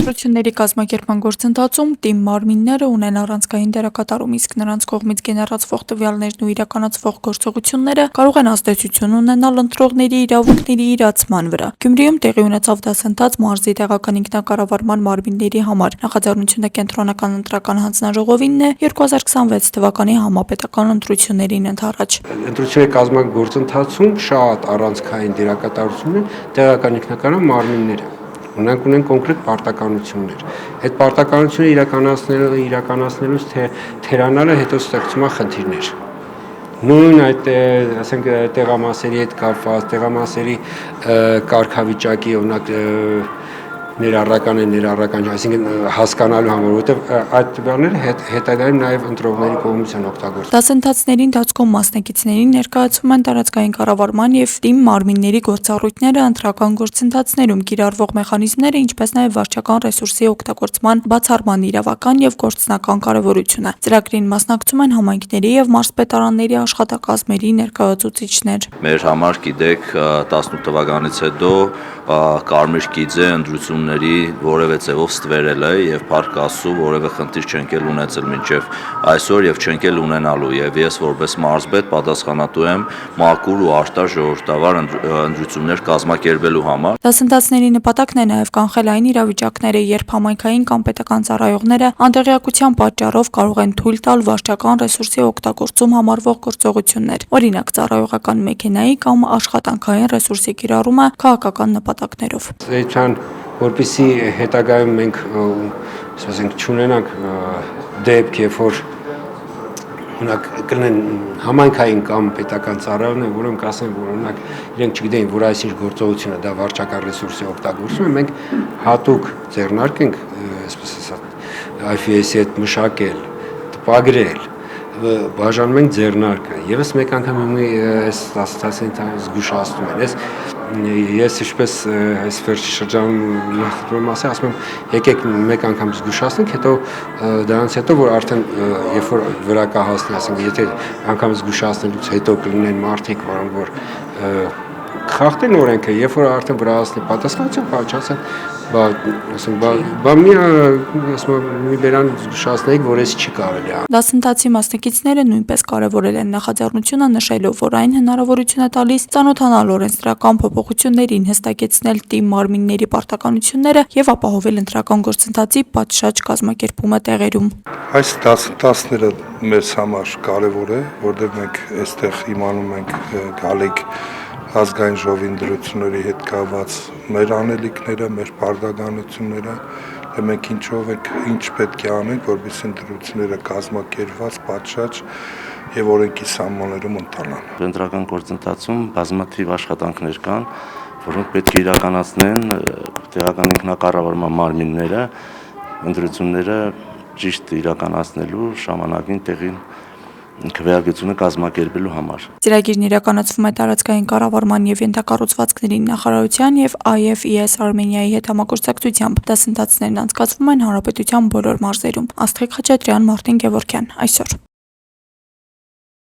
Ընտրությունների կազմակերպման գործընթացում թիմ մարմինները ունեն առանցքային դերակատարում, իսկ նրանց կողմից գեներացվող տվյալներն ու իրականացվող գործողությունները կարող են ազդեցություն ունենալ ընտրողների իրավունքների իրացման վրա։ Գյումրիում տեղի ունեցավ դասընթաց մարզի տեղական ինքնակառավարման մարմինների համար։ Նախաձեռնությունը կենտրոնական ընտրական հանձնաժողովինն է 2026 թվականի համապետական ընտրություններին ընդառաջ։ Ընտրությունների կազմակերպման գործընթացում շատ առանցքային դերակատարություն են տեղական ինքնակառավարման մարմինները։ Ունենք կոնկրետ պարտականություններ։ Այդ պարտականությունները իրականացնելուց թերանալը հետո ստեղծում է խնդիրներ։ Նույն այդ ասենք տեղամասերի հետ կապված, տեղամասերի կարգավիճակի օրինակ ներառական, այսինքն հասկանալու համար, որովհետև այդ տվյալները հետագայում նաև ընտրողների կողմից են օգտագործվում։ Դասընթացների ընթացքում մասնակիցներին ներկայացվում են տարածքային կառավարման եւ թիմ մարմինների գործառույթները ընտրական գործընթացներում, կիրառվող մեխանիզմները, ինչպես նաև վարչական ռեսուրսի օգտագործման բացառման իրավական եւ գործնական կարեւորությունը։ Ծրագրին մասնակցում են համայնքների եւ մարզպետարանների աշխատակազմերի ներկայացուցիչներ։ Մեր համար, գիտեք, 18 թվականից հետո Կարմիր գիծը ընտրությունների որևէ ձևով ստվերել է եւ Փառք Աստծո որևէ խնդիր չենք էլ ունեցել մինչեւ այսօր եւ չենք էլ ունենալու եւ ես որպես մարզպետ պատասխանատու եմ մաքուր ու արտար ժողովրդավար ընտրություններ կազմակերպելու համար։ Դասընթացների նպատակն է նաև կանխել այն իրավիճակները, երբ համայնքային կամ պետական ծառայողները անտեղյակության պատճառով կարող են թույլ տալ վարչական ռեսուրսի օգտագործում համարվող գործողություններ, օրինակ ծառայողական մեքենայի կամ աշխատանքային ռեսուրսի կիրառումը քաղաքական նպատակներով։ Որպեսզի հետագայում մենք ասենք չունենանք դեպք, երբ որ օրինակ կլինեն համայնքային կամ պետական ծառայողներ, որոնք կասեն, որ օրինակ իրենք չգիտեին, որ այսինչ գործողությունը դա վարչական ռեսուրսի օգտագործում է, մենք հատուկ ձեռնարկենք, այսպես ասած, IFS-ի հետ մշակել, տպագրել, բաժանում ենք ձեռնարկը։ Եվս մեկ անգամ այս ասոցիացիան զգուշացնում են։ Ես ինչպես այս վերջի շրջանում նախընտրում ասում եմ, եկեք մեկ անգամ զգուշացնենք, հետո դրանից հետո որ արդեն երբ որ վրա կհասնի, ասենք, եթե անգամ զգուշացնելուց հետո կլինեն մարդիկ, որոնք որ խախտեն օրենքը, երբ որ արդեն վրա հասնի պատասխանատվություն, պատճառ մի բերան զգուշացնենք, որ այս չի կարելի։ Դասընթացի մասնակիցները նույնպես կարևորել են նախաձեռնությունը, նշելով, որ այն հնարավորություն է տալիս ծանոթանալ օրենսդրական փոփոխություններին, հստակեցնել թիմ մարմինների պարտականությունները եւ ապահովել ընտրական գործընթացի պատշաճ կազմակերպումը տեղերում։ Այս դասընթացները մեզ համար կարևոր է, որտեղ մենք այստեղ իմանում ենք գալիք ազգային ժողովի ընտրությունների հետ կապված մեր անելիքները, մեր պարտականությունները, մենք ինչ պետք է անենք, որպեսզի ընտրությունները կազմակերպված, պատշաճ եւ օրենքի սահմաններում ընթանան։ Ընտրական գործընթացում բազմաթիվ աշխատանքներ կան, որոնք պետք է իրականացնեն տեղական ինքնակառավարման մարմինները, ընտրությունները ճիշտ իրականացնելու ժամանակին տեղին քվեարկությունը կազմակերպելու համար։ Ծրագիրն իրականացվում է տարածքային կառավարման եւ ենթակառուցվածքների նախարարության եւ IFES Armenia-ի հետ համագործակցությամբ։ Դասընթացներն անցկացվում են հանրապետության բոլոր մարզերում։ Աստղիկ Խաչատրյան, Մարտին Գևորգյան, այսօր։